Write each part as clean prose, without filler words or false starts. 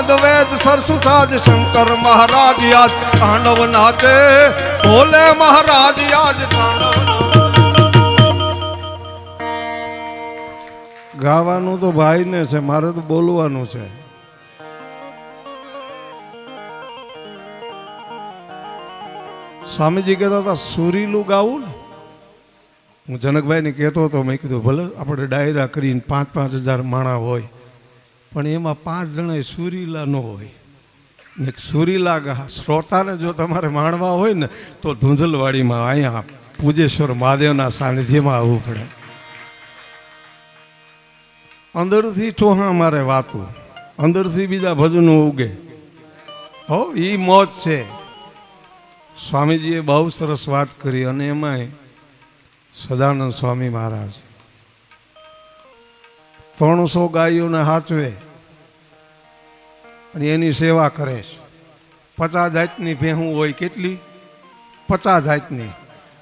નાદ વેદ સરસુ સાજ શંકર મહારાજ યાદ તાંડવ નાચે ભોલે મહારાજ યાદ ગાવાનું તો ભાઈ ને છે, મારે તો બોલવાનું છે. સ્વામીજી કહેતા હતા સુરીલું ગાવું ને. હું જનકભાઈ ને કહેતો હતો, મેં કીધું ભલે આપણે ડાયરા કરીને 5,000 માણા હોય પણ એમાં 5 જણા સુરીલા ન હોય ને. સુરીલા શ્રોતાને જો તમારે માણવા હોય ને તો ધૂંધલવાડીમાં અહીંયા પૂજેશ્વર મહાદેવના સાનિધ્યમાં આવવું પડે. અંદરથી ટોહા મારે વાતું, અંદરથી બીજા ભજનો ઉગે. હો એ મોજ છે. સ્વામીજીએ બહુ સરસ વાત કરી અને એમાંય સદાનંદ સ્વામી મહારાજ 300 ગાયોને હાચવે અને એની સેવા કરે છે. 50 જાતની ભેહું હોય, કેટલી? 50 જાતની.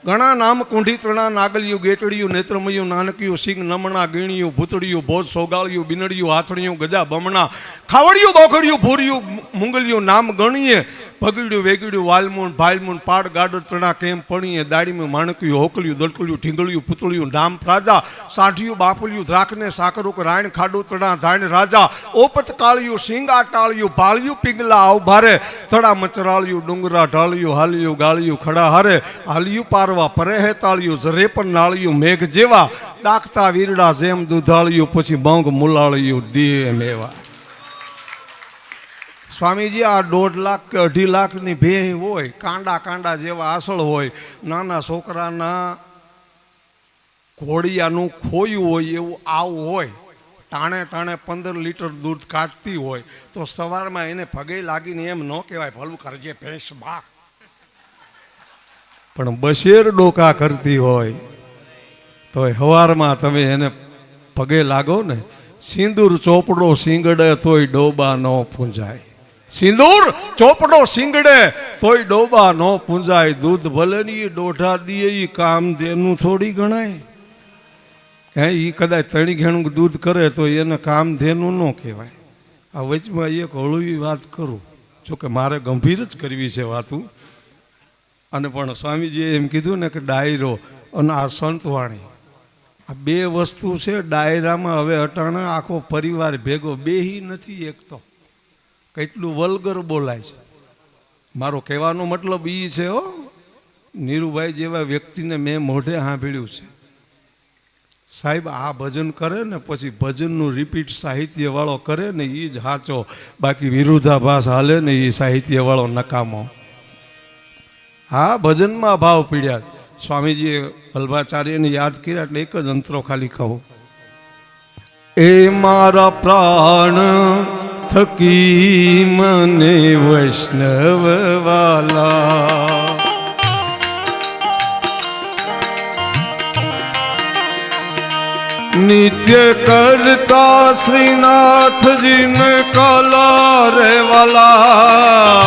ઘણા નામ કુંઢી ત્રણા નાગલિયું ગેટડિયું નેત્રમયું નાનકિયું સિંગ નમણા ગીણિયું ભૂતળિયું ભોજ સોગાળિયું બિનડિયું હાથણિયું ગજા બમણા ખાવડિયું બોખડિયું ભૂરિયું મુંગલિયું નામ ગણીએ ભગડ્યું વેગડ્યું વાલમૂન ભાલમૂન પાડ ગાડો ત્રણા કેમ પણીએ દાડીમાં માણક્યું હોકલ્યું દલકલ્યું ઢીંગળ્યું પૂતળ્યું નામ પ્રાજા સાંઠિયું બાપલ્યું દ્રાખને સાકરુક રાયણ ખાડું ત્રણા ધાયણ રાજા ઓપત કાળિયું સિંગા ટાળ્યું ભાળ્યું પિંગલા આવ ભારે તળા મચરાળ્યું ડુંગરા ઢાળ્યું હાલ્યું ગાળ્યું ખડા હારે હાલ્યું પારવા પરે હેતાળ્યું જરે પણ નાળ્યું મેઘ જેવા દાખતા વીરડા જેમ દુધાળ્યું પછી બંગ મુલાળ્યું દીએ મેવા. સ્વામીજી આ 1.5 લાખ કે 2.5 લાખની ભેહ હોય, કાંડા કાંડા જેવા આસળ હોય, નાના છોકરાના ઘોડિયાનું ખોયું હોય એવું આવું હોય, ટાણે ટાણે 15 લીટર દૂધ કાઢતી હોય તો સવારમાં એને પગે લાગીને એમ ન કહેવાય ભલું કરજે ભેંસ બા, પણ બશેર ડોકા કરતી હોય તો હવારમાં તમે એને પગે લાગો ને. સિંદૂર ચોપડો સિંગડે તોય ડોબા ન પૂંજાય, સિંદૂર ચોપડો સિંગડે તોય ડોબા ન પૂંજાય. દૂધ ભલે ની દોઢા દીએ ઈ કામ તેનું થોડી ગણાય. હે ઈ કદાચ 3 ઘેણું દૂધ કરે તો એને કામ ધેનું ન કહેવાય. આ વચમાં એક હળવી વાત કરું, જોકે મારે ગંભીર જ કરવી છે વાતું. અને પણ સ્વામીજીએ એમ કીધું ને કે ડાયરો અને આ સંતવાણી આ 2 વસ્તુ છે. ડાયરામાં હવે અટાણે આખો પરિવાર ભેગો બેહી નથી એક તો કેટલું વલ્ગર બોલાય છે. મારો કહેવાનો મતલબ એ છે હો, નીરુભાઈ જેવા વ્યક્તિને મેં મોઢે સાંભળ્યું છે, સાહેબ આ ભજન કરે ને પછી ભજનનું રિપીટ સાહિત્યવાળો કરે ને એ જ સાચો, બાકી વિરુદ્ધાભાસ હાલે ને એ સાહિત્યવાળો નકામો. હા ભજનમાં ભાવ પીડ્યા. સ્વામીજીએ વલ્ભાચાર્યને યાદ કર્યા એટલે એક જ અંતરો ખાલી કહું. એ મારા પ્રાણ થકી મને વૈષ્ણવ વાલા નિત્ય કરતા શ્રીનાથજીને કાલા રે વાલા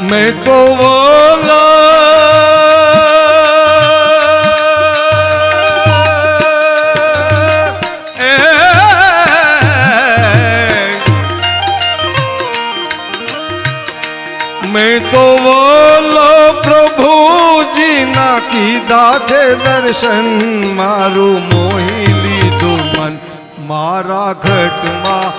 મેં તો मैं तो बोलो प्रभु जी ना कीधा છે દર્શન મારું મોહી લીધું મન મારા ઘટમાં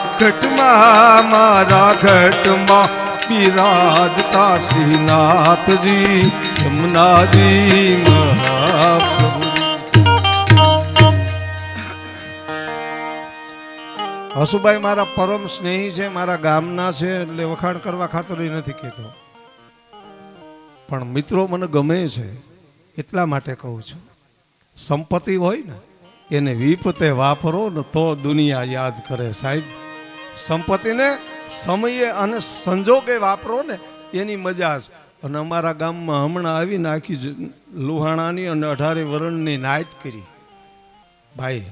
મારા ઘટમાં બિરાજતા શ્રીનાથજી જમનાજી મહાપ્રભુ. હસુભાઈ મારા પરમ સ્નેહી છે, મારા ગામના છે એટલે વખાણ કરવા ખાતર નથી કહેતો, પણ મિત્રો મને ગમે છે એટલા માટે કહું છું. સંપત્તિ હોય ને એને વિપતે વાપરો ને તો દુનિયા યાદ કરે સાહેબ. સંપત્તિને સમયે અને સંજોગે વાપરો ને એની મજા છે. અને અમારા ગામમાં હમણાં આવીને આખી લુહાણાની અને 18 વરણની નાયત કરી. ભાઈ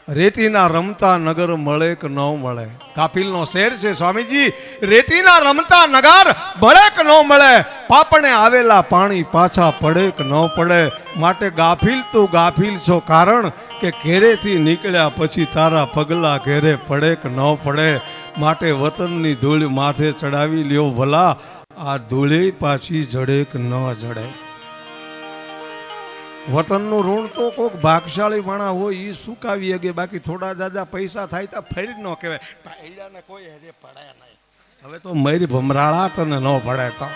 રેતીના રમતા નગર મળે કે ન મળે, કાપિલનો શેર છે સ્વામીજી. રેતીના રમતા નગર મળે કે ન મળે, પાપણે આવેલા પાણી પાછા પડે કે ન પડે. માટે ગાફિલ તું ગાફિલ છો કારણ કે ઘેરેથી નીકળ્યા પછી તારા પગલા ઘેરે પડે કે ન પડે, માટે વતનની ધૂળ માથે ચડાવી લ્યો ભલા, આ ધૂળે પાછી જડે કે ન જડે. વતનનું ઋણ તો કોઈક ભાગશાળી માણા હોય એ સુકાવી શકે, બાકી થોડા જાજા પૈસા થાય તો ફરી ન કહેવાય. પાયડાને કોઈ હેરે પડે નહીં. હવે તો મરી ભમરાળા તને ન પડે તો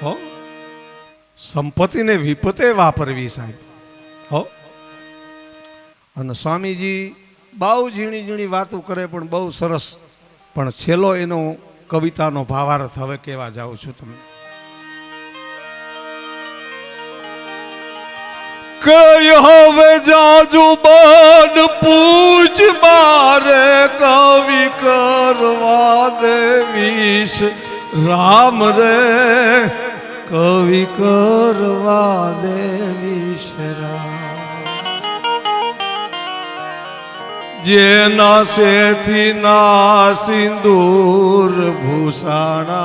હો, સંપત્તિને વિપતે વાપરવી સાહેબ હો. અને સ્વામીજી બહુ ઝીણી ઝીણી વાતો કરે પણ બહુ સરસ, પણ છેલ્લો એનો કવિતાનો ભાવાર્થ હવે કહેવા જાઉં છું તમને. કઈ હવે જાજુ બન પૂછ મારે કવિ કરવા દેવીશ રામ રે, કવિ કરવા દેવીશ રામ. જેના સેથી ના સિંદૂર ભૂષાણા,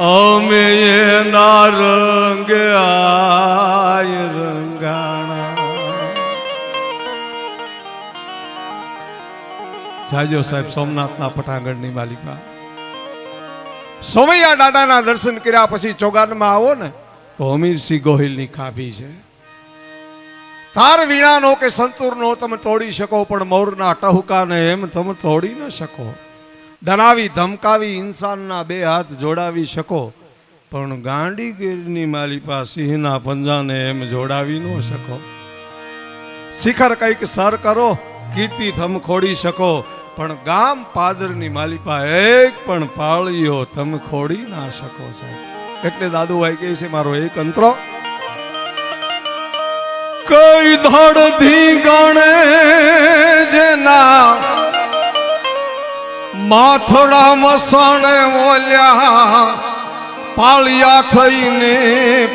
અમે એના રંગ આય રંગાણા. જાજો સાહેબ સોમનાથના પટાંગણની માલિકા. સોમૈયા દાદાના દર્શન કર્યા પછી ચોગાનમાં આવો ને તો અમીરસિંહ ગોહિલની ખાભી છે. તાર વીણાનો કે સંતૂરનો તમે તોડી શકો, પણ મોરના ટહુકાને એમ તમે તોડી ન શકો. ડરાવી ધમકાવી ઇન્સાનના બે હાથ જોડાવી શકો, પણ ગાંડીગીરની માલિપા સિંહના પંજાને એમ જોડાવી ન શકો. શિખર કંઈક સર કરો, કીર્તિ થમ ખોડી શકો, પણ ગામ પાદરની માલિપા એક પણ પાળીઓ તમે ખોડી ના શકો સાહેબ. એટલે દાદુભાઈ કહે છે મારો એક અંતરો, કઈ ધડધી ગણે જેના માથડા મસાણે ઓલ્યા, પાળિયા થઈને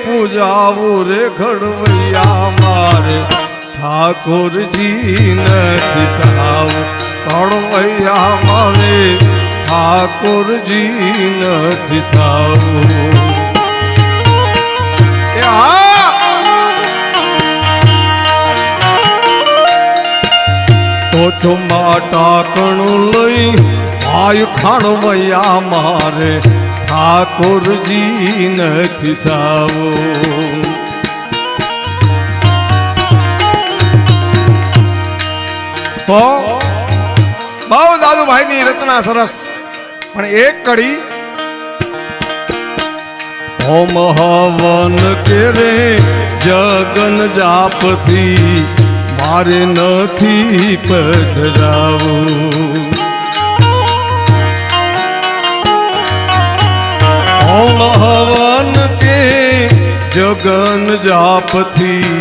પૂજાવું રે ઘડવૈયા મારે, ઠાકોરજી નથી થાવું ઘડવૈયા મારે, ઠાકોરજી નથી થાવું. તો ટાકણું લઈ આયુ ખાણવૈયા મારે, ઠાકોરજી નથી થાવું. તો બહુ દાદુભાઈની રચના સરસ, પણ એક કડી ઓમ હવન કેરે જગન જાપથી મારે નથી પધરાવું. ઓમ હવન કે જગન જાપથી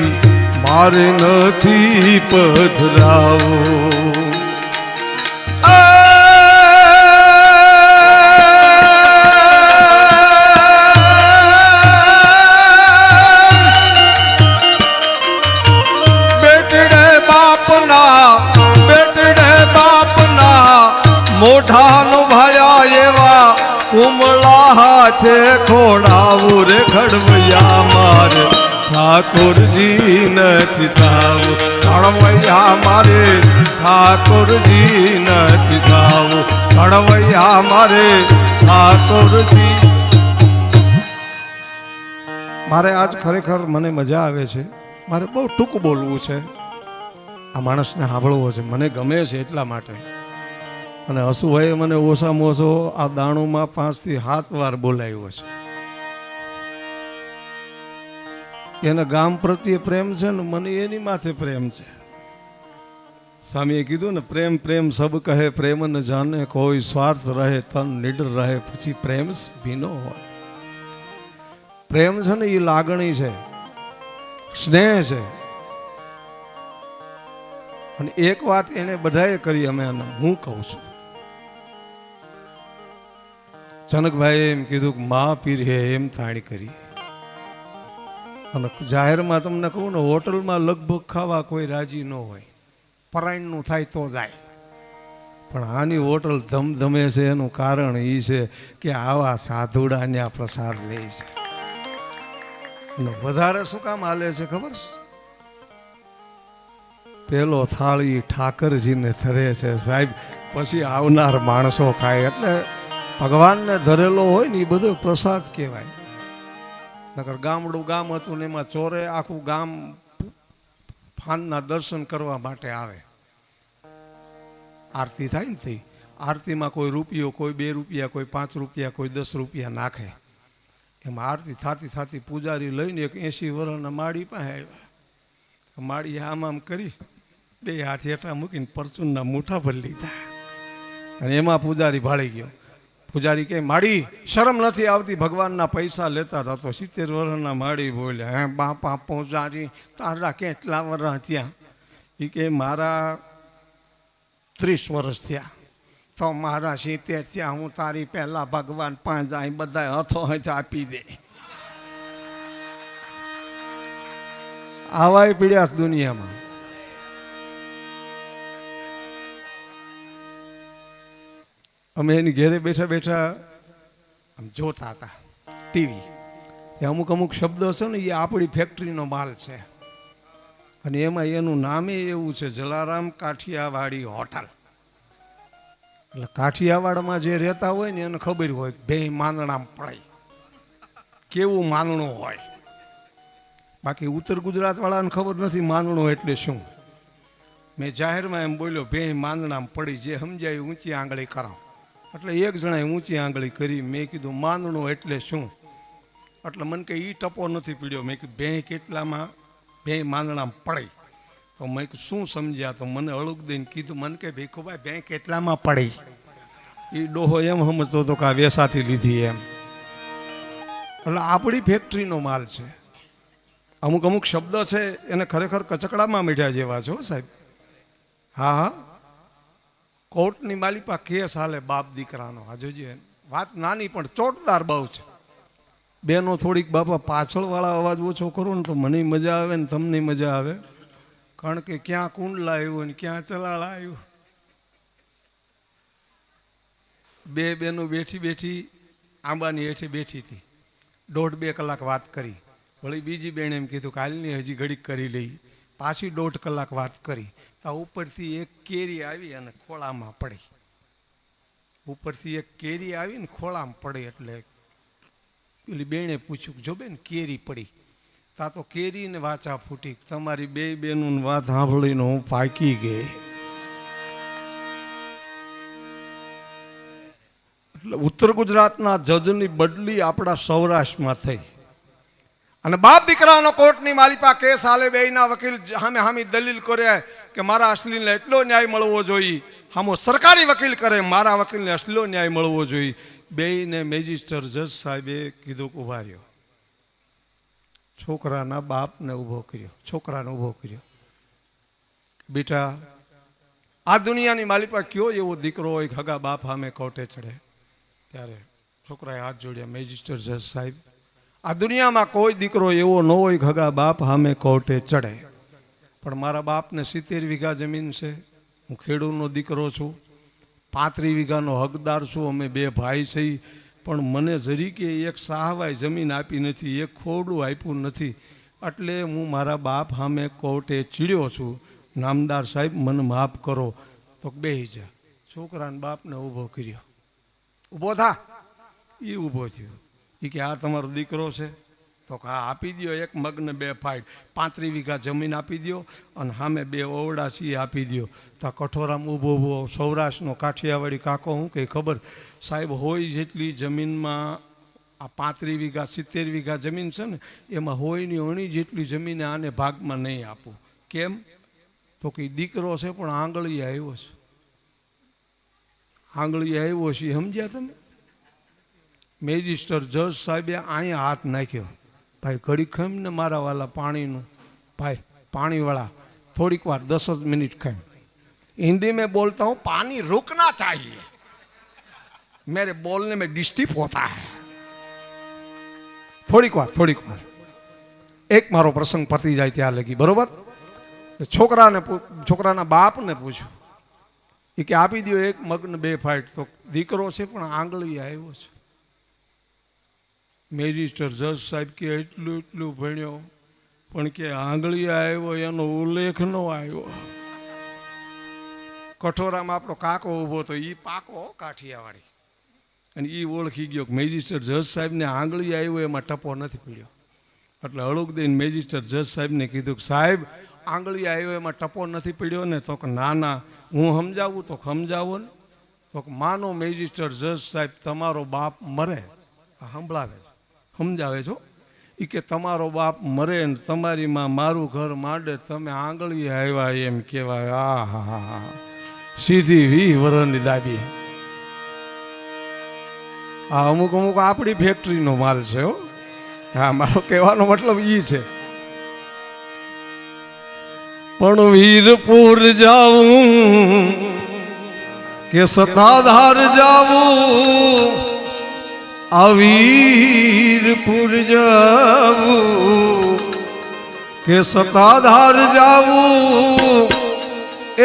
મારે નથી પધરાવું. મોઢાનો ભાયા એવા કુમળા હાથે ખોડાવું રે ઘડવૈયા મારે, ઠાકોરજી નથી થાવું ઘડવૈયા મારે, ઠાકોરજી નથી થાવું ઘડવૈયા મારે, ઠાકોરજી. મારે આજ ખરેખર મને મજા આવે છે, મારે બહુ ટૂંકું બોલવું છે. આ માણસને સાંભળવો છે, મને ગમે છે એટલા માટે. અને હસુભાઈએ મને ઓછામાં ઓછો આ દાણુમાં 5 થી 7 વાર બોલાવ્યો છે. એને ગામ પ્રત્યે પ્રેમ છે ને મને એની માથે પ્રેમ છે. સ્વામીએ કીધું ને પ્રેમ પ્રેમ સબ કહે પ્રેમ ન જાને, કોઈ સ્વાર્થ રહે તન નિડર રહે પછી પ્રેમ ભીનો હોય. પ્રેમ છે ને એ લાગણી છે, સ્નેહ છે. અને એક વાત એને બધાએ કરી, અમે હું કહું છું. જનકભાઈએ એમ કીધું કે મા પીર હે એમ તાણી કરી. અને જાહેરમાં તમને કહું ને, હોટલમાં લગભગ ખાવા કોઈ રાજી ન હોય, પરાયણનું થાય તો જાય. પણ આની હોટલ ધમધમે છે એનું કારણ એ છે કે આવા સાધુડાને આ પ્રસાદ લે છે. અને વધારે શું કામ હાલે છે ખબર છે? પેલો થાળી ઠાકરજીને ધરે છે સાહેબ, પછી આવનાર માણસો ખાય. એટલે ભગવાનને ધરેલો હોય ને એ બધો પ્રસાદ કહેવાય. નકર ગામડું ગામ હતું ને એમાં ચોરે આખું ગામ ફાનના દર્શન કરવા માટે આવે. આરતી થાય ને તે આરતીમાં કોઈ રૂપિયો, કોઈ 2 રૂપિયા, કોઈ 5 રૂપિયા, કોઈ 10 રૂપિયા નાખે. એમાં આરતી થાતી થાતી પૂજારી લઈને એક 80 વર્ષના માળી પાસે આવ્યા. માળી આમ કરી 2 હાથ હેઠા મૂકીને પરચૂનના મૂઠા ભરી લીધા અને એમાં પૂજારી ભાળી ગયો. પૂજારી કે માળી શરમ નથી આવતી ભગવાનના પૈસા લેતા હતા? તો 70 વર્ષના માળી બોલ્યા, હે બાપા પૂજારી તારા કેટલા વર્ષ થયા? એ કે મારા 30 વર્ષ થયા. તો મારા 70 થયા, હું તારી પહેલા ભગવાન 5 અહીં બધા હથો હથ આપી દે. આવાય પીડ્યા દુનિયામાં. અમે એની ઘેરે બેઠા બેઠા આમ જોતા હતા ટીવી. અમુક અમુક શબ્દો છે ને એ આપણી ફેક્ટરીનો માલ છે. અને એમાં એનું નામે એવું છે જલારામ કાઠિયાવાડી હોટલ. એટલે કાઠિયાવાડમાં જે રહેતા હોય ને એને ખબર હોય બે માંદણામાં પડાય કેવું માંદણું હોય. બાકી ઉત્તર ગુજરાત વાળાને ખબર નથી માંદણું એટલે શું. મેં જાહેરમાં એમ બોલ્યો બે માંદણામાં પડી, જે સમજાય ઊંચી આંગળી કરાવ. એટલે એક જણાએ ઊંચી આંગળી કરી. મેં કીધું માંદણું એટલે શું? એટલે મને કે એ ટપો નથી પીડ્યો. મેં કીધું બે કેટલામાં બે માંદણામાં પડી. તો મેં શું સમજ્યા? તો મને અળુક દઈને કીધું, મને કે ભીખુભાઈ બે કેટલામાં પડી? એ ડોહો એમ સમજતો હતો કે આ વેસાથી લીધી એમ. એટલે આપણી ફેક્ટરીનો માલ છે. અમુક અમુક શબ્દ છે એને ખરેખર કચકડામાં મીઠા જેવા છો સાહેબ. હા હા, કોર્ટની માલિપા કેસ હાલે બાપ દીકરાનો. આ જોજે વાત નાની પણ ચોટદાર બહુ છે. બેનો થોડીક બાપા પાછળવાળા અવાજ ઓછો કરો ને તો મને મજા આવે ને તમને મજા આવે. કારણ કે ક્યાં કુંડલા આવ્યું ને ક્યાં ચલાળા આવ્યું. બે બેનો બેઠી બેઠી આંબાની હેઠે બેઠી હતી. 1.5-2 કલાક વાત કરી. વળી બીજી બેન એમ કીધું કે હાલની હજી ઘડીક કરી લઈ. પાછી 1.5 કલાક વાત કરી. તો ઉપરથી એક કેરી આવી અને ખોળામાં પડી. ઉપરથી એક કેરી આવી ને ખોળામાં પડી. એટલે પેલી બેને પૂછ્યું જો બેન કેરી પડી? તા તો કેરીને વાચા ફૂટી. તમારી બે બેનું વાત સાંભળીને હું પાકી ગઈ. એટલે ઉત્તર ગુજરાતના જજની બદલી આપણા સૌરાષ્ટ્રમાં થઈ. અને બાપ દીકરાનો કોર્ટની માલિપા કેસ હાલે. બેયના વકીલ સામે હામી દલીલ કરે કે મારા અસલીને એટલો ન્યાય મળવો જોઈએ. હામો સરકારી વકીલ કરે મારા વકીલને અસલો ન્યાય મળવો જોઈએ. બેયને મેજિસ્ટર જજ સાહેબે કીધું કે ઉભા રહ્યો. છોકરાના બાપને ઊભો કર્યો. છોકરાને ઊભો કર્યો. બેટા આ દુનિયાની માલિપા કયો એવો દીકરો હોય હગા બાપ સામે કોર્ટે ચડે? ત્યારે છોકરાએ હાથ જોડ્યા. મેજિસ્ટર જજ સાહેબ, આ દુનિયામાં કોઈ દીકરો એવો ન હોય હગા બાપ સામે કોર્ટે ચડે. પણ મારા બાપને 70 વીઘા જમીન છે. હું ખેડૂતનો દીકરો છું. 35 વીઘાનો હકદાર છું. અમે 2 ભાઈ છીએ. પણ મને જરીકે એક સાહવાય જમીન આપી નથી, એક ખોડું આપ્યું નથી. એટલે હું મારા બાપ સામે કોર્ટે ચીડ્યો છું. નામદાર સાહેબ મને માફ કરો. તો બેહી જા. છોકરાને બાપને ઊભો કર્યો. ઊભો થા. એ ઊભો થયો. એ કે આ તમારો દીકરો છે? તો હા આપી દો. 1 મગને 2 ફાઈટ. 35 વીઘા જમીન આપી દો અને સામે 2 ઓવડા સી આપી દો. તો કઠોરામાં ઊભો ઊભો સૌરાષ્ટ્રનો કાઠિયાવાડી કાકો હું કંઈ ખબર સાહેબ હોય જેટલી જમીનમાં આ 35 વીઘા 70 વીઘા જમીન છે ને એમાં હોયની અણી જેટલી જમીન આને ભાગમાં નહીં આપું. કેમ? તો કે દીકરો છે પણ આંગળી આવ્યો છે. આંગળી આવ્યો છે સમજ્યા તમે? મેજિસ્ટર જજ સાહેબે અહીંયા હાથ નાખ્યો. ભાઈ ઘડીક ખામ ને મારા વાલા પાણીનું. ભાઈ પાણીવાળા થોડીક વાર 10 જ મિનિટ ખામ. हिंदी में बोलता हूँ पानी रुकना चाहिए. मेरे बोलने में डिस्टर्ब होता है. થોડીક વાર 1 મારો પ્રસંગ પતી જાય ત્યાં લગી. બરોબર? છોકરાના બાપને પૂછ્યું. એ કે આપી દો 1 મગને 2 ફાઈટ. તો દીકરો છે પણ આંગળી આવ્યો છે. મેજિસ્ટર જજ સાહેબ કે એટલું એટલું ભણ્યો પણ કે આંગળી આવ્યો એનો ઉલ્લેખ ન આવ્યો. કઠોરામાં આપણો કાકો ઊભો તો એ પાકો કાઠિયાવાડી અને એ ઓળખી ગયો કે મેજિસ્ટર જજ સાહેબને આંગળી આવ્યો એમાં ટપો નથી પડ્યો. એટલે હળુક દઈને મેજિસ્ટર જજ સાહેબને કીધું કે સાહેબ આંગળી આવ્યો એમાં ટપો નથી પડ્યો ને? તો કે ના ના હું સમજાવું તો સમજાવો ને. તો કે માનો મેજિસ્ટર જજ સાહેબ તમારો બાપ મરે, સંભળાવે સમજાવે છો, એ કે તમારો બાપ મરે ને તમારી માં મારું ઘર માંડે તમે આંગળી આવ્યા એમ કહેવાય. આ હા હા સીધી 20 વર્ષની દાબી. આ અમુક અમુક આપણી ફેક્ટરીનો માલ છે હો. હા મારો કહેવાનો મતલબ ઈ છે. પણ વીરપુર જાવું કે સતાધાર જાવું, આ વીરપુર જાવું કે સતાધાર જાવું,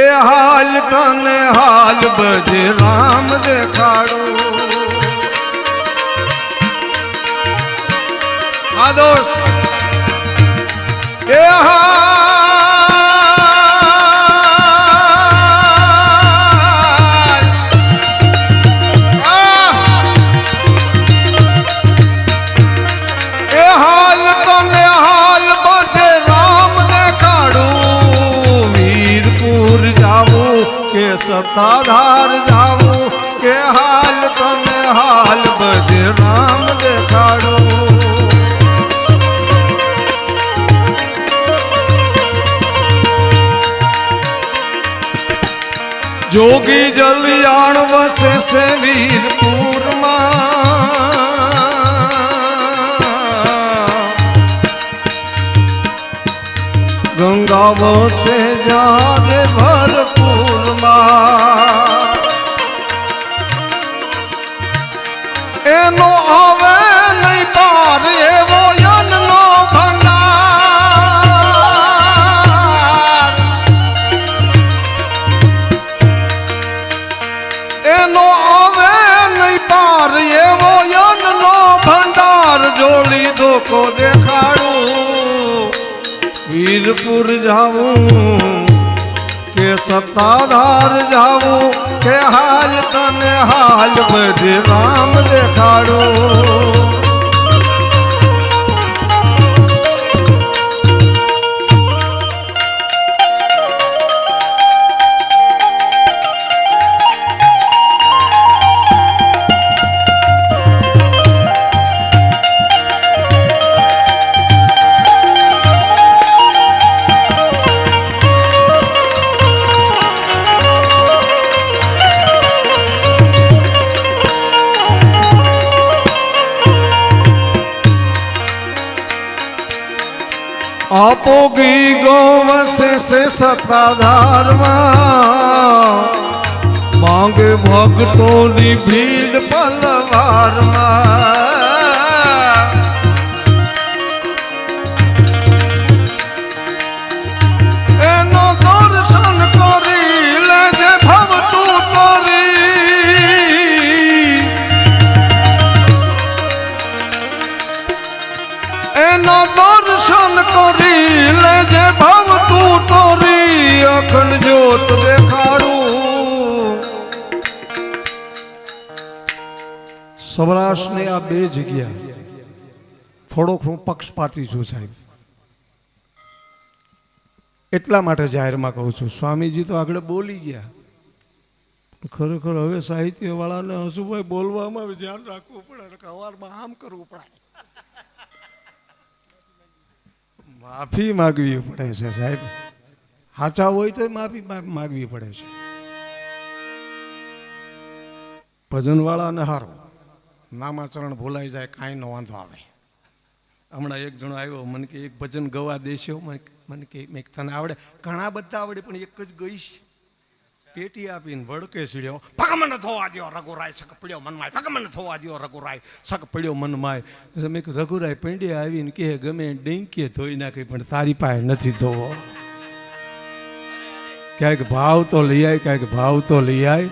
એ હાલ તને હાલ બજે રામ દેખાડું. આ દોસ્ત એ સતાધાર જાવું કે હાલ તને હાલ બજે રામ દેખાડો. જોગી જલિયાણ વસે છે વીરપુરમાં, ગંગા વસે જાગે ભરપૂર એનો આવે નહીં પાર એવો યનનો ભંડાર, એનો આવે નહીં પાર એવો યનનો ભંડાર. જોડી ધોકો દેખાડું વીરપુર જાવું કે સતાધાર જાવું, કે હાલ તને હાલ બજે રામ દેખાડો. આપોગી ગોવસે સે સતાધારમાં, માંગે ભક્તોની ભીડ પલવારમાં. એનો દર્શન કરી લેજે ભવતું તરી, એનો દર્શન કરી લેજે ભવતું તરી, અખંડ જ્યોત દેખાડું. સૌરાષ્ટ્રની આ બે જગ્યા થોડોક હું પક્ષપાતી છું સાહેબ, એટલા માટે જાહેરમાં કહું છું. સ્વામીજી તો આગળ બોલી ગયા, ખરેખર હવે સાહિત્ય વાળાને હસુભાઈ બોલવામાં ધ્યાન રાખવું પડે, સવારમાં આમ કરવું પડે, માફી માગવી પડે છે સાહેબ. સાચા હોય તો માફી માગવી પડે છે. ભજન વાળાને હારો નામાચરણ ભૂલાઈ જાય કાંઈ નો વાંધો આવે. હમણાં એક જણો આવ્યો મને કે એક ભજન ગવા દેશો, મને કે મેં તને આવડે? ઘણા બધા આવડે પણ એક જ ગઈશ. પેટી આપીને વડકે સીડ્યો, પગ મને થવા દો રઘુરાય, સક પડ્યો મનમાય, પગ મને થવા દો રઘુરાય, સક પડ્યો મનમાય. મેં રઘુરાય પંડ્યા આવીને કે ગમે ડેંકીએ ધોઈ નાખી પણ તારી પાસે નથી ધોવો. ક્યાંક ભાવ તો લઈ આય, ક્યાંક ભાવ તો લઈ આય.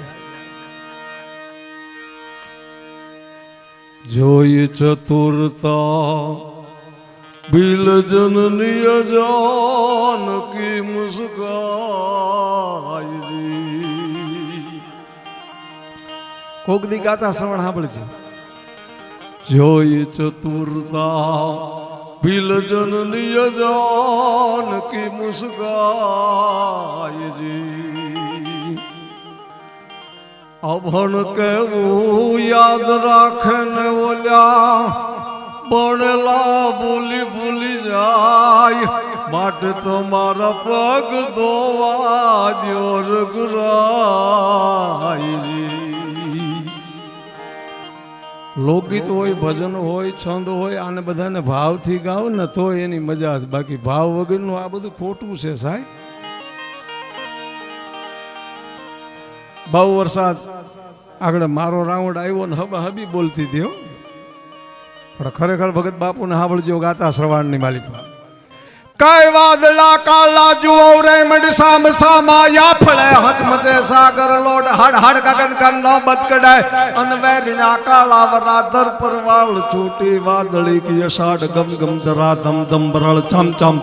જોઈ ચતુરતા બિલ જનની જાનકી મુસ્કાયજી. કોક દી ગાતા શ્રવણ સાંભળજો. જોઈ ચતુરતા બિલ જનની જાનકી મુસ્કાયજી. અભણ કેવું યાદ રાખે ને ઓલ્યા ભણેલા ભૂલી જાય. માટે તો મારા પગ ધોવા દ્યો રઘુરાયજી. લોકગીત હોય, ભજન હોય, છંદ હોય, આને બધાને ભાવથી ગાવ ને તો એની મજા જ. બાકી ભાવ વગરનું આ બધું ખોટું છે સાહેબ. બહુ વરસાદ આગળ મારો રાઉન્ડ આવ્યો ને હબી બોલતી હતી હો. પણ ખરેખર ભગત બાપુને સાંભળજો ગાતા શ્રવણની માલિકા. કઈ વાદળા કાલા જુઓ રે મંડ સામ સામા યાફળે હચમચે સાગર લોડ હડ હડ ગગન કન્નો બદકડાય અનવેરના કાલા વરા દર પરવાળ છૂટી વાદળી કી અષાઢ ગમ ગમ ધરા ધમ ધમ બરળ ચમ ચમ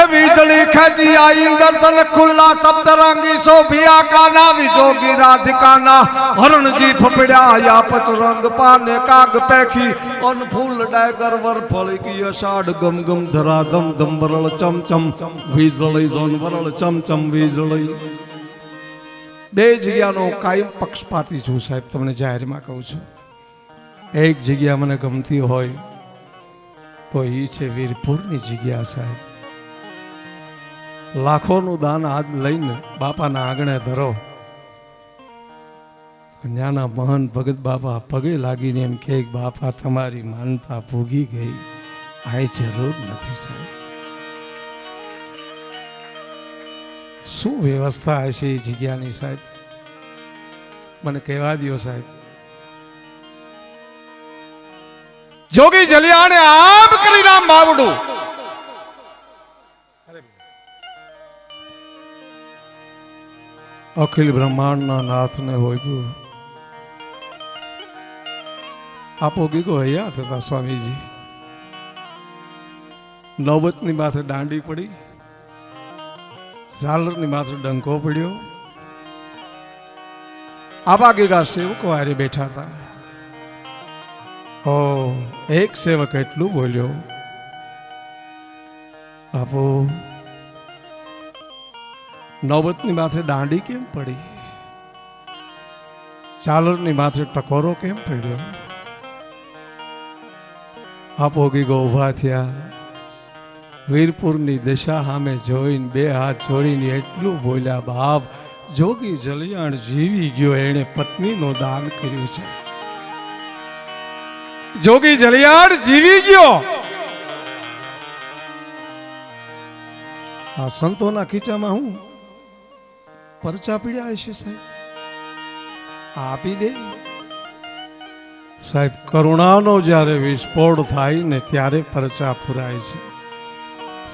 એ વીજળી ખેંચી આઈ ઇન્દર તન ખુલ્લા સપ્તરંગી શોભિયા કાના વિજોગી રાધિકાના હરણજી ફફડ્યા યા પચ રંગ પાને કાગ પેખી અન ફૂલ ડાયગર વર ફળી કી અષાઢ ગમ ગમ ધરા ધમ ધમ બરળ ચમ ચમ વીજળી જોન વરળ ચમ ચમ વીજળી. બે જગ્યાનો કાયમ પક્ષપાતી છું સાહેબ, તમને જાહેરમાં કહું છું. એક જગ્યા મને ગમતી હોય તો એ છે વીરપુરની જગ્યા સાહેબ. લાખોનું દાન આજ લઈને બાપાના આંગણે ધરો. જ્ઞાના મહાન ભગત બાપા પગે લાગીને એમ કે બાપા તમારી માનતા ભોગી ગઈ, આ જરૂર નથી સાહેબ. શું વ્યવસ્થા હશે એ જગ્યાની સાહેબ, મને કહેવા દો સાહેબ. જોગી જલિયાણે આમ કરી નામ બાવડું. અખિલ બ્રહ્માંડના નાથને હોય આપો ગીગો હૈયા થતા સ્વામીજી. નવબતની માથે દાંડી પડી, ઝાલરની માથે ડંકો પડ્યો. આબા ગીગા સેવકો હારે બેઠા હતા. ઓ એક સેવક એટલું બોલ્યો, આપો નવબતની માથે દાંડી કેમ પડી, ઝાલરની માથે ટકોરો કેમ પડ્યો? આપો ગીગો ઉભા થયા, વીરપુરની દિશા સામે જોઈને બે હાથ જોડીને એટલું બોલ્યા, બાપ જોગી જલિયાણ જીવી ગયો, એણે પત્નીનું દાન કર્યું છે. જોગી જલિયાણ જીવી ગયો. આ સંતોના ખીચામાં હું પરચા પીડ્યા હશે સાહેબ, આપી દે સાહેબ. કરુણાનો જ્યારે વિસ્ફોટ થાય ને ત્યારે પરચા પુરાય છે.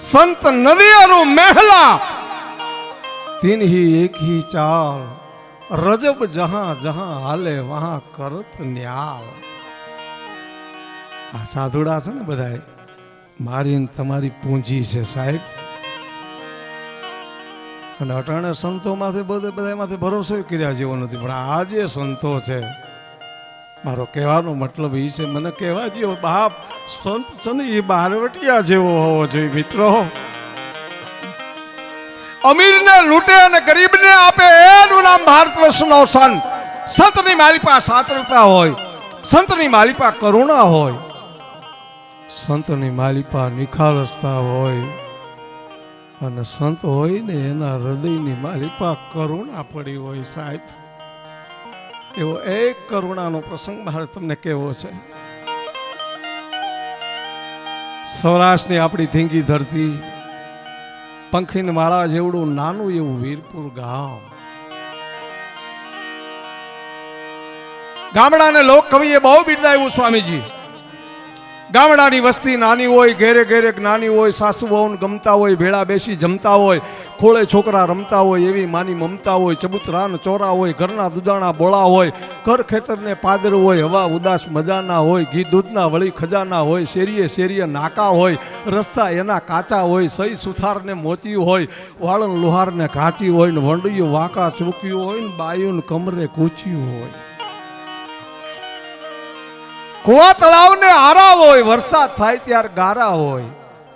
સંત નદિયારો મહેલા તીન ही एक ही चाल, रजब जहां जहां हाले वहां करत न्याल. આ સાધુડા છે ને બધાય મારી તમારી પૂંજી છે સાહેબ. અને અટાણે સંતોમાંથી બધામાંથી ભરોસો કર્યા જેવો નથી. પણ આ જે સંતો છે, મારો કહેવાનો મતલબ એ છે, મને કહેવા દો બાપ, સંત છે ને એ બારવટિયા જેવો હોવો જોઈએ મિત્રો. અમીરને લૂંટે અને ગરીબને આપે એનું નામ ભારત વર્ષનો સંત. સંતની માલિપા સાત્રતા હોય, સંતની માલિપા કરુણા હોય, સંતની માલિપા નિખાલસતા હોય. અને સંત હોય ને એના હૃદયની માલિપા કરુણા પડી હોય સાહેબ. એવો એક કરુણાનો પ્રસંગ મારે તમને કેવો છે. સૌરાષ્ટ્રની આપણી ધીંગી ધરતી, પંખીન માળા જેવડું નાનું એવું વીરપુર ગામ. ગામડાને લોક કવિએ બહુ બિરદાવ્યું સ્વામીજી. ગામડાની વસ્તી નાની હોય, ઘેરે ઘેરે નાની હોય, સાસુ વહુને ગમતા હોય, ભેળા બેસી જમતા હોય, ખોળે છોકરા રમતા હોય એવી માની મમતા હોય, ચબૂતરા ને ચોરા હોય, ઘરના દુધાણા બોળા હોય, ઘર ખેતરને પાદર હોય, હવા ઉદાસ મજાના હોય, ઘી દૂધના વળી ખજાના હોય, શેરીએ શેરીએ નાકા હોય, રસ્તા એના કાચા હોય, સહી સુથારને મોતિયું હોય, વાળન લુહારને ઘાંચી હોય ને વંડિયું વાંકા ચૂક્યું હોય ને બાયું ને કમરે કૂચ્યું હોય. કુવા તળાવને આરા હોય, વરસાદ થાય ત્યારે ગારા હોય,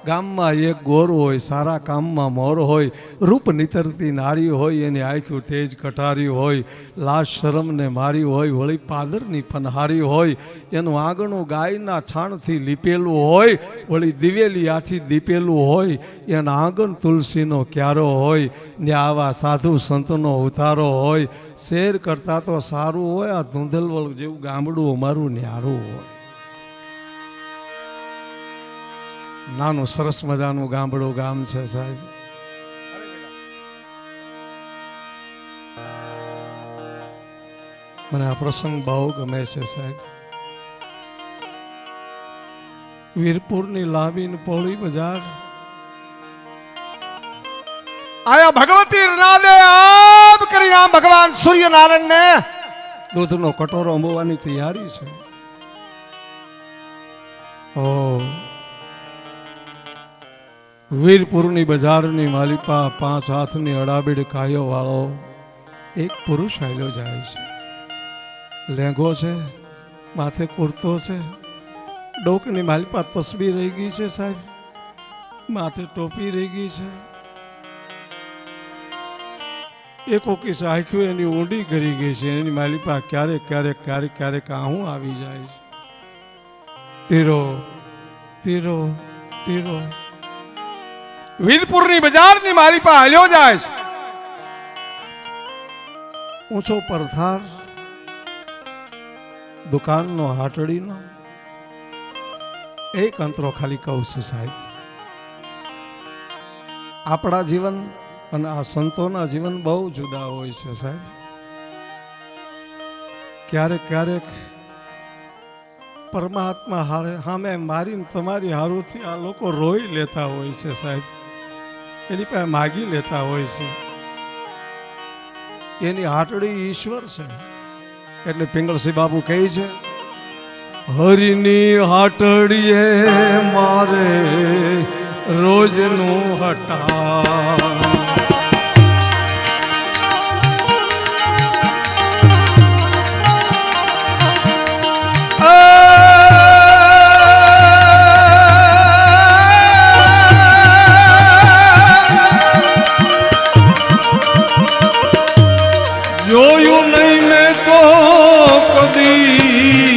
ગામમાં એક ગોર હોય, સારા કામમાં મોર હોય, રૂપ નિતરતી નારી હોય, એની આંખ્યું તેજ કટારી હોય, લાશ શરમને મારી હોય, વળી પાદરની ફનહારી હોય, એનું આંગણું ગાયના છાણથી લીપેલું હોય, વળી દિવેલી આથી દીપેલું હોય, એના આંગણ તુલસીનો ક્યારો હોય, ને આવા સાધુ સંતનો ઉતારો હોય. શેર કરતા તો સારું હોય, આ ધૂંધલવળ જેવું ગામડું અમારું ન્યારું હોય. નાનું સરસ મજાનું ગામડું ગામ છે સાહેબ. મને આ પ્રસંગ બહુ ગમે છે સાહેબ. વીરપુરની લાંબી પોળી બજાર આયા ભગવતી નાદે આપ કરી આમ ભગવાન સૂર્યનારાયણ ને દૂધનો કટોરો અંબવાની તૈયારી છે. ઓ વીરપુરની બજારની માલિપા 5 હાથની અડાબીડ કાયો વાળો એક પુરુષ હાલ્યો જાય છે. લેંઘો છે, માથે કુર્તો છે, ડોકની માલિપા તસબી રહી ગઈ છે સાહેબ, માથે ટોપી રહી ગઈ છે. એક ઓકી આંખ્યું એની ઊંડી કરી ગઈ છે. એની માલિપા ક્યારેક ક્યારેક ક્યારેક ક્યારેક આહું આવી જાય છે. તીરો તીરો તીરો વીરપુરની બજારની માલિપા હાલ્યો જાય છે. ઊંચો પરથાર દુકાનનો હાટડીનો એક અંતરો ખાલી કહું છું સાહેબ. આપણા જીવન અને આ સંતોના જીવન બહુ જુદા હોય છે સાહેબ. ક્યારેક ક્યારેક પરમાત્મા હારે સામે મારીને તમારી હારુથી આ લોકો રોઈ લેતા હોય છે સાહેબ. એની પાસે માગી લેતા હોય છે. એની હાટડી ઈશ્વર છે. એટલે પિંગળસિંહ બાપુ કહે છે, હરિની હાટડીએ મારે રોજનું હટા. જોયું નહીં મેં તો કદી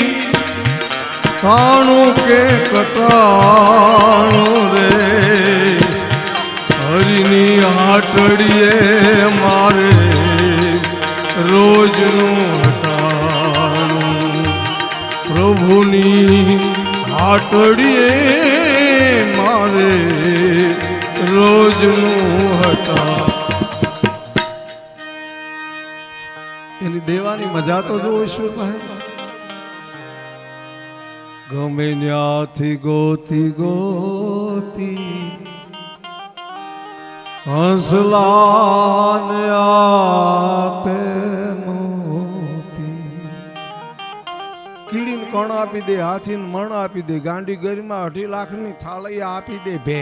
કાણું કે કટાણું રે, હરિની હાટડીએ મારે રોજનું હટાણું. પ્રભુની હાટડીએ મારે રોજનું હટાણું. એની દેવાની મજા તો જો ઈશ્વર પાસે. ગમે ત્યાંથી ગોતી ગોતી હંસલાને આપે મોતી. કીડીને કણ આપી દે, હાથીને મણ આપી દે, ગાંડી ગરીમાં 2.5 લાખની થાળી આપી દે, ભે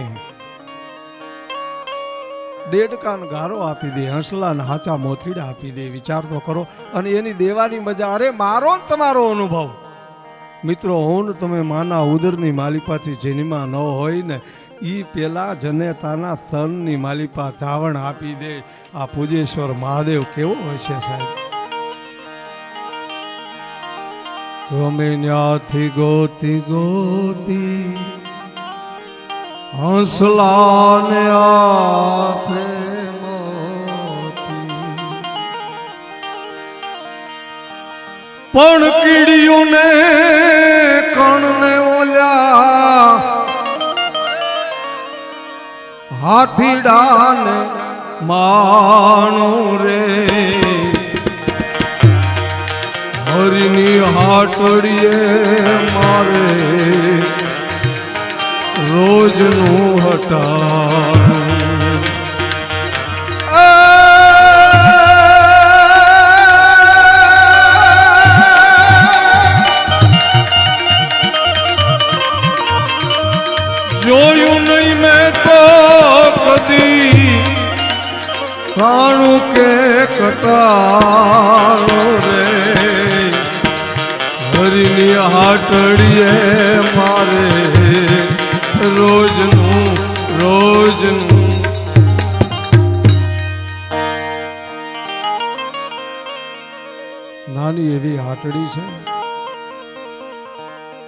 દેડકાન ગારો આપી દે, હંસલાને હાચા મોતીડા આપી દે. વિચાર તો કરો. અને એની દેવાની મજા. અરે મારો ને તમારો અનુભવ મિત્રો, હું ને તમે માના ઉદરની માલિપાથી જેનીમાં ન હોય ને ઈ પેલા જનેતાના સ્તનની માલિપા ધાવણ આપી દે. આ પૂજેશ્વર મહાદેવ કેવો હોય છે સાહેબ. ગમે ત્યાંથી ગોતી ગોતી હંસલાને આપે મોતી. પણ કીડીઓને કણને ઓલ્યા હાથીડાને માણું રે, હરિની હાટડીએ મારે રોજનું હટાણું. કે કટારો રે હરિની હાટડીએ મારે રોજનું નાની એવી હાટડી છે,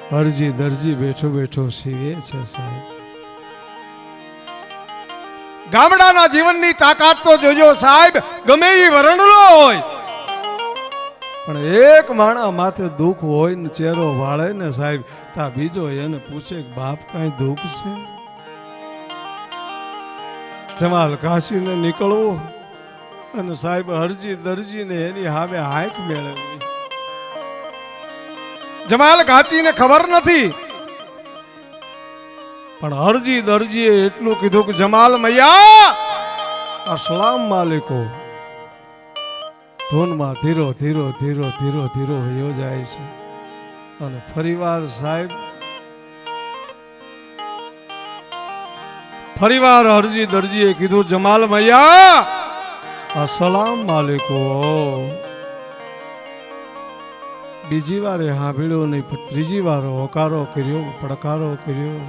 હરજી દરજી બેઠો બેઠો સીવે છે સાહેબ. ગામડાના જીવનની તાકાત તો જોજો સાહેબ, ગમે એ વરણલો હોય પણ એક માણા માથે દુઃખ હોય ને ચહેરો વાળે ને સાહેબ, તા બીજો એને પૂછે કે બાપ કઈ દુઃખ છે? જમાલ કાશીને નીકળવું અને સાહેબ હરજી દરજીને એની સામે હાંક મેળવવી. જમાલ કાચીને ખબર નથી પણ હરજી દરજીએ એટલું કીધું કે જમાલ મૈયા અસલામ માલિકો. ધૂનમાં ધીરો ધીરો ધીરો ધીરો ધીરો વયો જાય છે અને ફરીવાર સાહેબ ફરીવાર હરજી દરજીએ કીધું જમાલ મૈયા અસલામ માલિકો. બીજી વારે હાંભળ્યો નહીં પણ ત્રીજી વાર હોકારો કર્યો, પડકારો કર્યો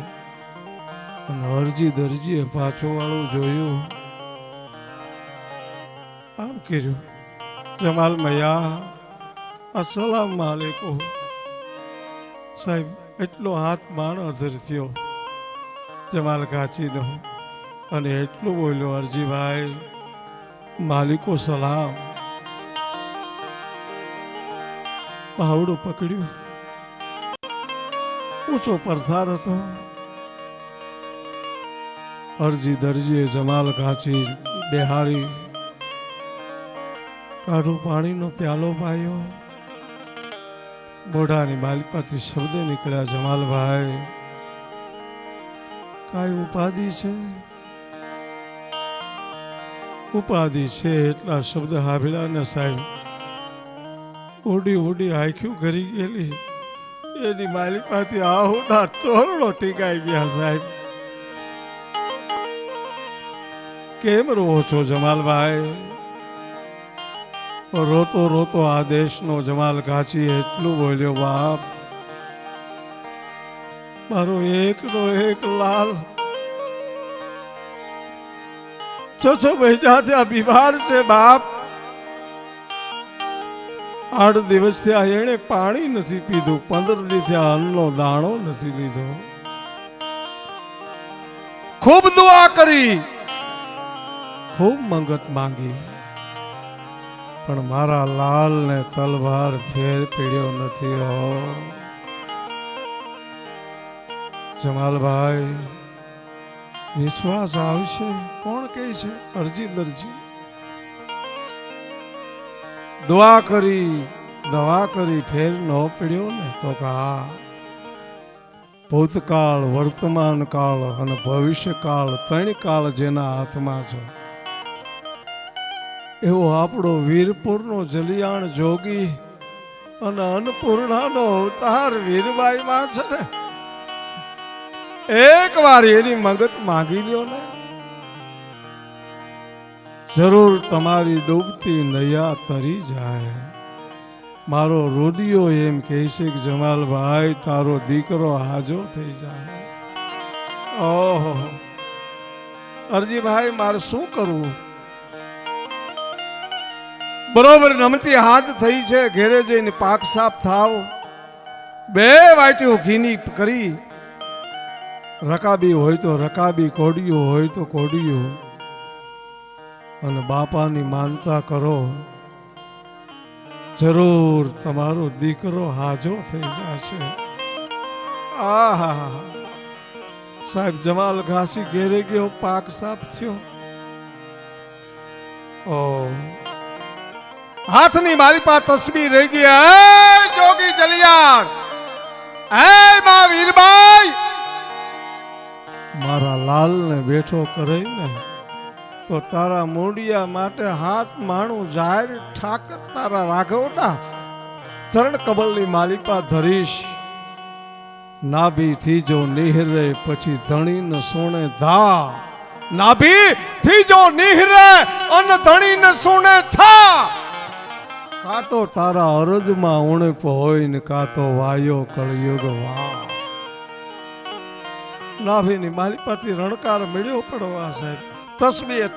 અને હરજી દરજીએ પાછો વાળું જોયું, આમ કર્યું જમાલ મૈયા અસલામ માલિકો. સાહેબ એટલો હાથ માણ અધર થયો જમાલ કાચીનો અને એટલું બોલ્યો હરજીભાઈ માલિકો સલામ. પાવડું પકડ્યું, ઊંચો પરસાર હતો. હરજી દરજીએ જમાલ કાચી બેહારી કાઢું પાણીનો પ્યાલો પાયો. મોઢાની માલિપાથી શબ્દ નીકળ્યા, જમાલભાઈ કાંઈ ઉપાધિ છે? ઉપાધિ છે એટલા શબ્દ હાભળ્યા ને સાહેબ ઉડી ઉડી આંખ્યું કરી ગયેલી એની માલિપાથી આહુના તોરણો ટીકાઈ ગયા. સાહેબ કેમ રહો છો જમાલભાઈ? રોતો રોતો આ દેશનો જમાલ કાચી એટલું બોલ્યો, બાપ મારો એકનો એક લાલ 6 મહિના થયા બીમાર છે બાપ. 8 દિવસ થયા એને પાણી નથી પીધું, 15 દિવસ થયા અન્નનો દાણો નથી લીધો. ખૂબ દુઆ કરી, ખૂબ મંગત માંગી પણ મારા લાલ ને તલવાર ફેર પીડ્યો નથી. હો જમાલભાઈ વિશ્વાસ આવશે? કોણ કહે છે? હરજી દરજી દુઆ કરી દવા કરી ફેર ન પડ્યો ને તો હા, ભૂતકાળ વર્તમાન કાળ અને ભવિષ્ય કાળ 3 કાળ જેના હાથમાં છે એવો આપણો વીરપુરનો જલિયાણ જોગી અને અન્નપૂર્ણાનો અવતાર વીરબાઈમાં છે ને. એક વાર એની મંગત માંગી લ્યો ને, જરૂર તમારી ડૂબતી નૈયા તરી જાય. મારો રોદિયો એમ કહે છે કે જમાલભાઈ તારો દીકરો હાજો થઈ જાય. ઓહો અરજીભાઈ મારે શું કરવું? બરોબર નમતી હાથ થઈ છે, ઘેરે જઈને પાક સાફ થાવ, 2 વાટીઓ ઘીની કરી, રકાબી હોય તો રકાબી, કોડિયું હોય તો કોડિયું, અને બાપાની માનતા કરો, જરૂર તમારો દીકરો હાજો થઈ જશે. આહા સાહેબ જમાલ ઘાસી ઘેરે ગયો, પાક સાફ થયો. ઓ હાથની મારી પાસે તસબીર રહી ગઈ. એ જોગી જલિયાણ, એ માં વીરબાઈ, મારા લાલ ને બેઠો કરે ને તો તારા મોડિયા માટે હાથ માણું જાહેર ઠાકર તારા રાઘવના ચરણ કમલની માલિપા ધરીશ. નાભી થી જો નિહરે પછી ધણી ન સોણે ધા નાભી થી જો નિહરે અન ધણી ને સુણે થા કા તો તારા અરજમાં ઉણપ હોય ને કા તો વાયો કળયુગ વા નાભીની મારી પાછી રણકાર મળ્યો પડવા સાહેબ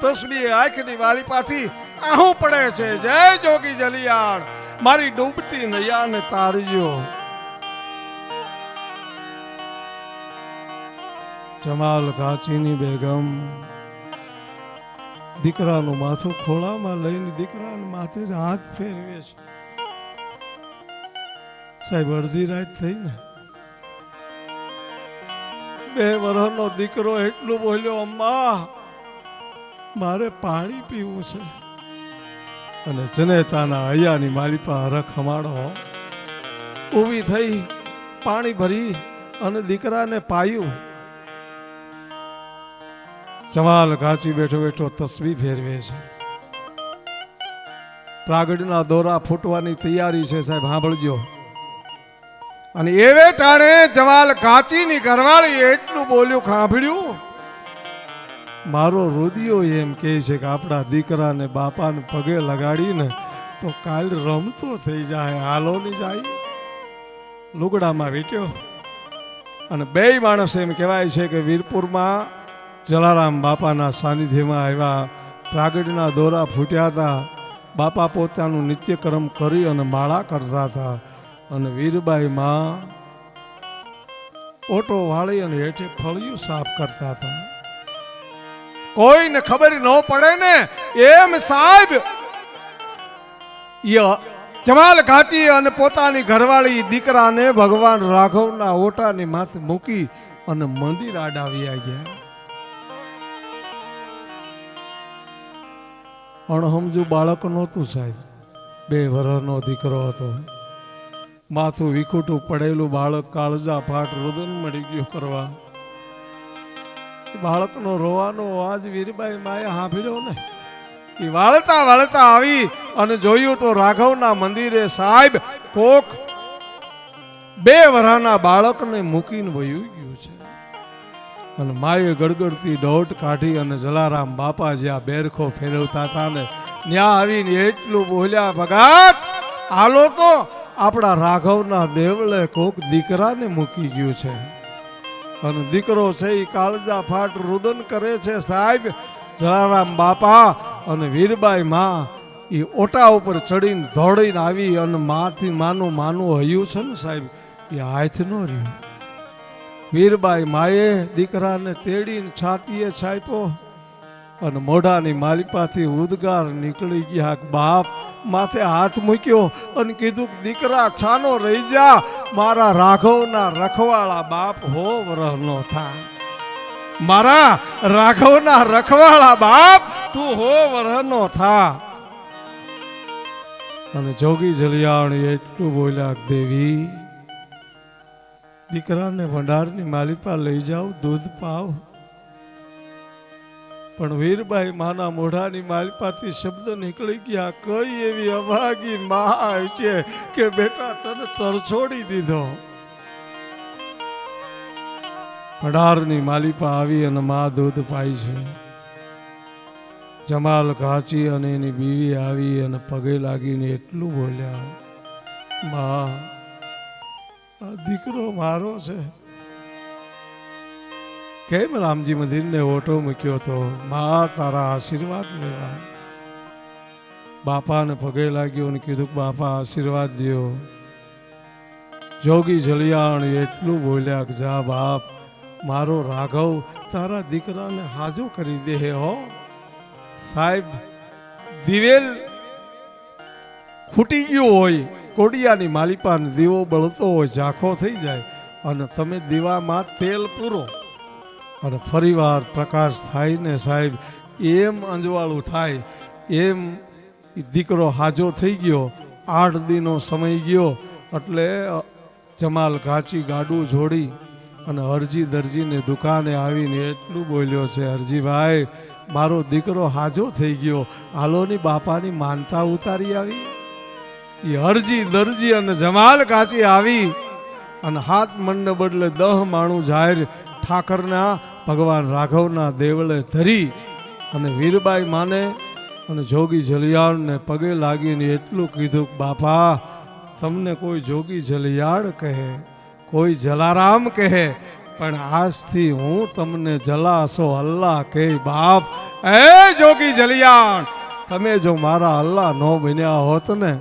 તસબીએ આંખની વાલી પાછી આહું પડે છે જય જોગી જલિયાળ મારી ડૂબતી નૈયાને તારજો જમાલ કાચીની બેગમ દીકરાનું માથું ખોળામાં લઈને દીકરાના માથે હાથ ફેરવે છે સાહેબ અડધી રાત થઈ ને 2 વર્ષનો દીકરો એટલું બોલ્યો અમ્મા મારે પાણી પીવું છે અને જનેતાના હૈયાની મારી પાસે હરખ હમાડો ઊભી થઈ પાણી ભરી અને દીકરાને પાયું જમાલ ઘાંચી બેઠો બેઠો તસબી ફેરવે છે પ્રાગડના દોરા ફૂટવાની તૈયારી છે સાહેબ સાંભળજો અને એવે ટાણે જમાલ ઘાંચીની ઘરવાળી એટલું બોલ્યું સાંભળ્યું મારો રુદિયો એમ કહે છે કે આપણા દીકરાને બાપાને પગે લગાડીને તો કાલ રમતો થઈ જાય હાલો ની જાય લુગડામાં વીટ્યો અને 2 માણસ એમ કહેવાય છે કે વીરપુરમાં જલારામ બાપાના સાનિધ્યમાં આવ્યા પ્રાગડના દોરા ફૂટ્યા હતા બાપા પોતાનું નિત્યક્રમ કરી અને માળા કરતા હતા અને વીરબાઈ માં ઓટો વાળી અને હેઠે ફળિયું સાફ કરતા હતા કોઈને ખબર ન પડે ને એમ સાહેબ જમાલ ઘાંચી અને પોતાની ઘરવાળી દીકરાને ભગવાન રાઘવના ઓટાની માથે મૂકી અને મંદિર આડાવી ગયા અણહમજુ બાળક નહોતું સાહેબ 2 વર્ષનો દીકરો હતો માથું વિખૂટું પડેલું બાળક કાળજા ફાટ રુદન મળી ગયું કરવા બાળકનો રોવાનો અવાજ વીરબાઈ માએ સાંભળ્યો ને એ વાળતા વાળતા આવી અને જોયું તો રાઘવના મંદિરે સાહેબ કોક 2 વર્ષના બાળકને મૂકીને વયું ગયું છે અને માએ ગડગડતી દોટ કાઢી અને જલારામ બાપા જ્યાં બેરખો ફેરવતા હતા ને ત્યાં આવીને એટલું બોલ્યા ભગત હાલો તો આપણા રાઘવના દેવળે કોક દીકરાને મૂકી ગયું છે અને દીકરો છે એ કાળજા ફાટ રુદન કરે છે સાહેબ જલારામ બાપા અને વીરબાઈ માં એ ઓટા ઉપર ચડીને દોડીને આવી અને માનું હયું છે ને સાહેબ એ હાથ ન રહ્યું વીરબાઈ માએ દીકરાને તેડીને છાતીએ છાપ્યો અને મોઢાની માલિપાથી ઉદગાર નીકળી ગયા બાપ માથે હાથ મૂક્યો અને કીધું દીકરા છાનો રહી જા મારા રાઘવના રખવાળા બાપ હો વરહનો થા મારા રાઘવના રખવાળા બાપ તું હો વરહનો થા અને જોગી જલિયાણી એટલું બોલ્યા દેવી દીકરાને ભંડારની માલિપા લઈ જાઓ દૂધ પાવ પણ વીરબાઈ માના મોઢાની માલિપાથી શબ્દ નીકળી ગયા કઈ એવી અભાગી માં છે કે બેટા તને તરછોડી દીધો ભંડારની માલિપા આવી અને માં દૂધ પાઈ છે જમાલ ઘાંચી અને એની બીવી આવી અને પગે લાગીને એટલું બોલ્યા માં આ દીકરો મારો છે કેમ રામજી મંદિરને ઓટો મૂક્યો તો માં તારા આશીર્વાદ લેવા બાપાને પગે લાગ્યો અને કીધું બાપા આશીર્વાદ દ્યો જોગી જલિયાણ એટલું બોલ્યા કે જા બાપ મારો રાઘવ તારા દીકરાને હાજો કરી દે હો સાહેબ દિવેલ ખૂટી ગયું હોય કોડિયાની માલિપાને દીવો બળતો હોય ઝાંખો થઈ જાય અને તમે દીવામાં તેલ પૂરો અને ફરીવાર પ્રકાશ થાય ને સાહેબ એમ અંજવાળું થાય એમ દીકરો હાજો થઈ ગયો 8 દીનો સમય ગયો એટલે જમાલ ઘાંચી ગાડું જોડી અને હરજી દરજીને દુકાને આવીને એટલું બોલ્યો છે હરજીભાઈ મારો દીકરો હાજો થઈ ગયો હાલોની બાપાની માનતા ઉતારી આવી એ હરજી દરજી અને જમાલ ઘાંચી આવી અને હાથ મંડને બદલે 10 માણું જાહેર ઠાકરના ભગવાન રાઘવના દેવળે ધરી અને વીરબાઈ માને અને જોગી જલિયાળને પગે લાગીને એટલું કીધું કે બાપા તમને કોઈ જોગી જલિયાળ કહે, કોઈ જલારામ કહે, પણ આજથી હું તમને જલાસો અલ્લાહ કહે. બાપ એ જોગી જલિયાળ, તમે જો મારા અલ્લાહ ન બન્યા હોત ને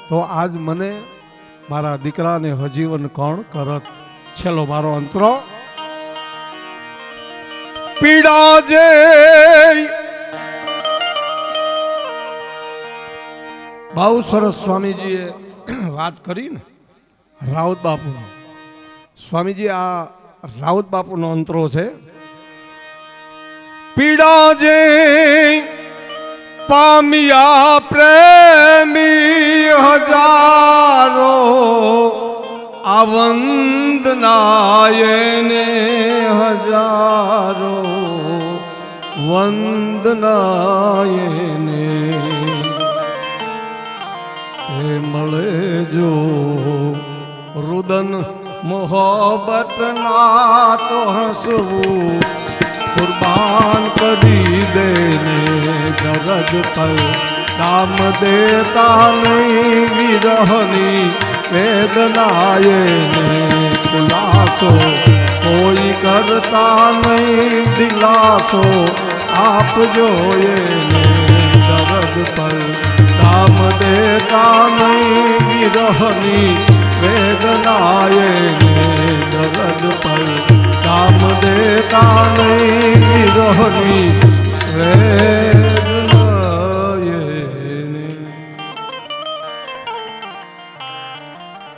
તો આજ મને મારા દીકરાને હજીવન કોણ કરત. છેલ્લો મારો અંતરો. પીડા જે બહુ સરસ સ્વામીજીએ વાત કરી ને રાઉત બાપુનો. સ્વામીજી આ રાઉત બાપુનો અંતરો છે. પીડા જે પામ્યા પ્રેમી હજારો, આ વંદનાયને હજારો, વંદનાયને એ મળે જો રુદન મોહબ્બત ના તો હસવું કુરબાન કરી દેને ગરજ પર કામ દેતા નહીં વિરહની વેદનાએ ને ખુલાસો કોઈ કરતા નહીં દિલાસો આપજો એને ગરજ પર કામ દેતા નહીં વિરહની વેદનાએ ને ગરજ પર કામ દેતા નહીં વિરહની